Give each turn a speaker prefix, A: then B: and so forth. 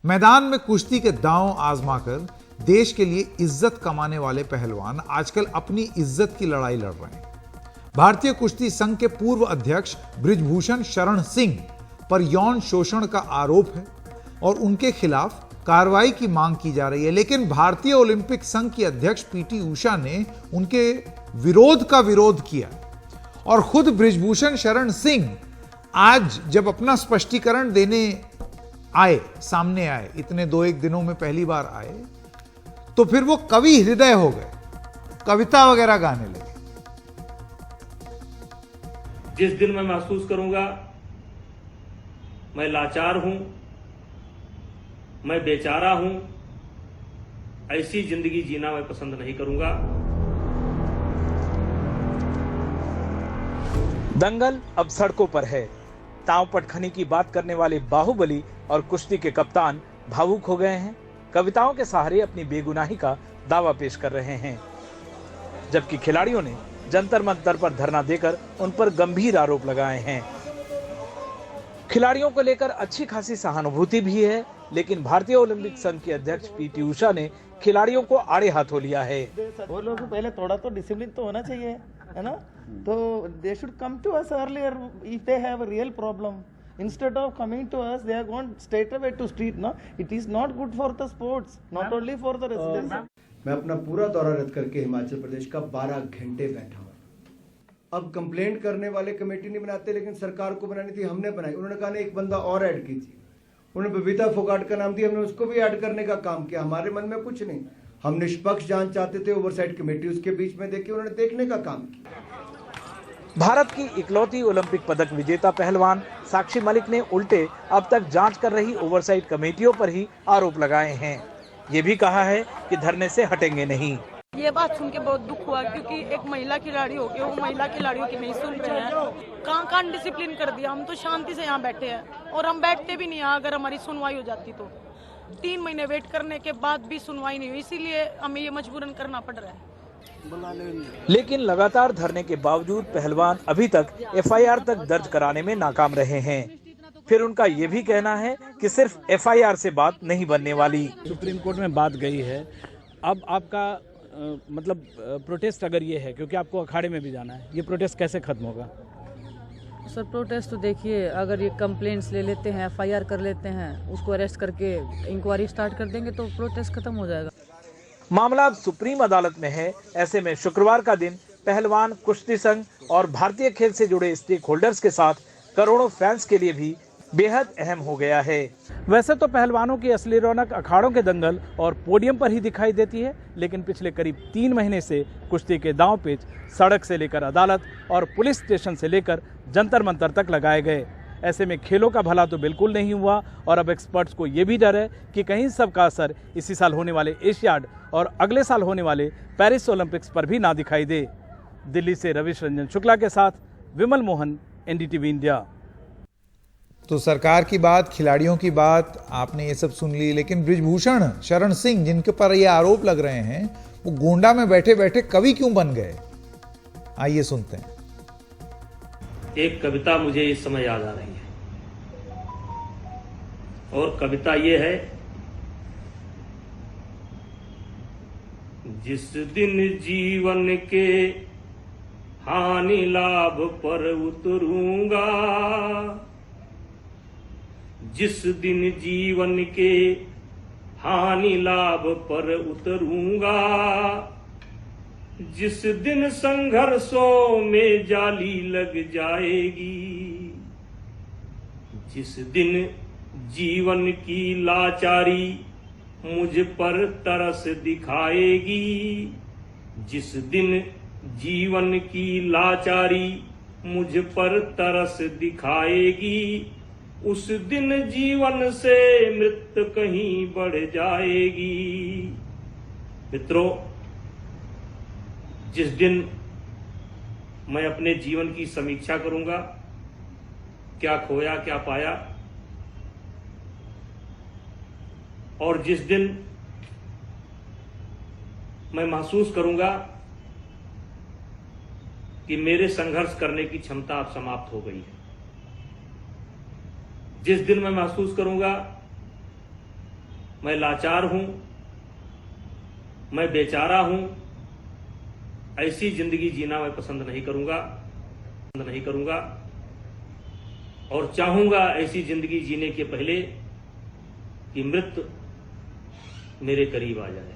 A: मैदान में कुश्ती के दांव आजमाकर देश के लिए इज्जत कमाने वाले पहलवान आजकल अपनी इज्जत की लड़ाई लड़ रहे हैं। भारतीय कुश्ती संघ के पूर्व अध्यक्ष बृजभूषण शरण सिंह पर यौन शोषण का आरोप है और उनके खिलाफ कार्रवाई की मांग की जा रही है, लेकिन भारतीय ओलंपिक संघ की अध्यक्ष पीटी उषा ने उनके विरोध का विरोध किया और खुद बृजभूषण शरण सिंह आज जब अपना स्पष्टीकरण देने सामने आए, इतने 2-1 दिनों में पहली बार आए, तो फिर वो कवि हृदय हो गए, कविता वगैरह गाने लगे।
B: जिस दिन मैं महसूस करूंगा मैं लाचार हूं, मैं बेचारा हूं, ऐसी जिंदगी जीना मैं पसंद नहीं करूंगा।
C: दंगल अब सड़कों पर है। ताव पटखनी की बात करने वाले बाहुबली और कुश्ती के कप्तान भावुक हो गए हैं। कविताओं के सहारे अपनी बेगुनाही का दावा पेश कर रहे हैं, जबकि खिलाड़ियों ने जंतर मंतर पर धरना देकर उन पर गंभीर आरोप लगाए हैं। खिलाड़ियों को लेकर अच्छी खासी सहानुभूति भी है, लेकिन भारतीय ओलंपिक संघ के अध्यक्ष पीटी उषा ने खिलाड़ियों को आड़े हाथों लिया है।
D: वो लोग पहले थोड़ा तो डिसिप्लिन तो होना चाहिए, है ना? तो they should come to us earlier if they have a real problem instead of coming to us they are gone straight away to street. No, it is not good for the sports, not only for the residents.
E: मैं अपना पूरा दौरा रद्द करके हिमाचल प्रदेश का 12 घंटे बैठा हूँ। अब कंप्लेंट करने वाले कमेटी नहीं बनाते, लेकिन सरकार को बनानी थी, हमने बनाई। उन्होंने कहा नहीं, एक बंदा और ऐड कीजिए। उन्होंने बबीता फोगाट का नाम दिया, हमने उसको भी ऐड करने का काम किया। हमारे मन में कुछ नहीं, हम निष्पक्ष जांच चाहते थे, ओवरसाइट कमेटी उसके बीच में देखी, उन्होंने देखने का काम किया।
C: भारत की इकलौती ओलंपिक पदक विजेता पहलवान साक्षी मलिक ने उल्टे अब तक जांच कर रही ओवरसाइट कमेटियों पर ही आरोप लगाए हैं। ये भी कहा है कि धरने से हटेंगे नहीं।
F: ये बात सुन के बहुत दुख हुआ, क्योंकि एक महिला खिलाड़ी हो के वो महिला खिलाड़ियों की नहीं सुन रहे हैं। कान डिसिप्लिन कर दिया। हम तो शांति से यहाँ बैठे हैं और हम बैठते भी नहीं। अगर हमारी सुनवाई हो जाती तो 3 महीने वेट करने के बाद भी सुनवाई नहीं हुई, इसीलिए हमें ये मजबूरन करना पड़ रहा है।
C: लेकिन लगातार धरने के बावजूद पहलवान अभी तक एफआईआर तक दर्ज कराने में नाकाम रहे हैं। फिर उनका ये भी कहना है कि सिर्फ एफआईआर से बात नहीं बनने वाली।
G: सुप्रीम कोर्ट में बात गई है। अब आपका मतलब प्रोटेस्ट अगर ये है, क्योंकि आपको अखाड़े में भी जाना है, ये प्रोटेस्ट कैसे खत्म होगा?
H: सर प्रोटेस्ट तो देखिए, अगर ये कंप्लेंट्स ले लेते हैं, एफआईआर कर लेते हैं, उसको अरेस्ट करके इंक्वायरी स्टार्ट कर देंगे तो प्रोटेस्ट खत्म हो जाएगा।
C: मामला अब सुप्रीम अदालत में है। ऐसे में शुक्रवार का दिन पहलवान, कुश्ती संघ और भारतीय खेल से जुड़े स्टेक होल्डर्स के साथ करोड़ों फैंस के लिए भी बेहद अहम हो गया है। वैसे तो पहलवानों की असली रौनक अखाड़ों के दंगल और पोडियम पर ही दिखाई देती है, लेकिन पिछले करीब 3 महीने से कुश्ती के दांव पेच सड़क से लेकर अदालत और पुलिस स्टेशन से लेकर जंतर मंतर तक लगाए गए। ऐसे में खेलों का भला तो बिल्कुल नहीं हुआ और अब एक्सपर्ट्स को ये भी डर है कि कहीं सबका असर इसी साल होने वाले एशियाड और अगले साल होने वाले पेरिस ओलंपिक्स पर भी ना दिखाई दे। दिल्ली से रविश रंजन शुक्ला के साथ विमल मोहन, एनडीटीवी इंडिया।
A: तो सरकार की बात, खिलाड़ियों की बात आपने ये सब सुन ली, लेकिन बृजभूषण शरण सिंह जिनके पर ये आरोप लग रहे हैं, वो गोंडा में बैठे बैठे कवि क्यों बन गए? आइए सुनते हैं।
B: एक कविता मुझे इस समय याद आ रही है और कविता ये है, जिस दिन जीवन के हानि लाभ पर उतरूंगा, जिस दिन जीवन के हानि लाभ पर उतरूंगा, जिस दिन संघर्षों में जाली लग जाएगी, जिस दिन जीवन की लाचारी मुझ पर तरस दिखाएगी, जिस दिन जीवन की लाचारी मुझ पर तरस दिखाएगी, उस दिन जीवन से मृत्यु कहीं बढ़ जाएगी। मित्रों, जिस दिन मैं अपने जीवन की समीक्षा करूंगा, क्या खोया क्या पाया, और जिस दिन मैं महसूस करूंगा कि मेरे संघर्ष करने की क्षमता अब समाप्त हो गई है, जिस दिन मैं महसूस करूंगा मैं लाचार हूं, मैं बेचारा हूं। ऐसी जिंदगी जीना मैं पसंद नहीं करूंगा और चाहूंगा ऐसी जिंदगी जीने के पहले कि मृत्यु मेरे करीब आ जाए।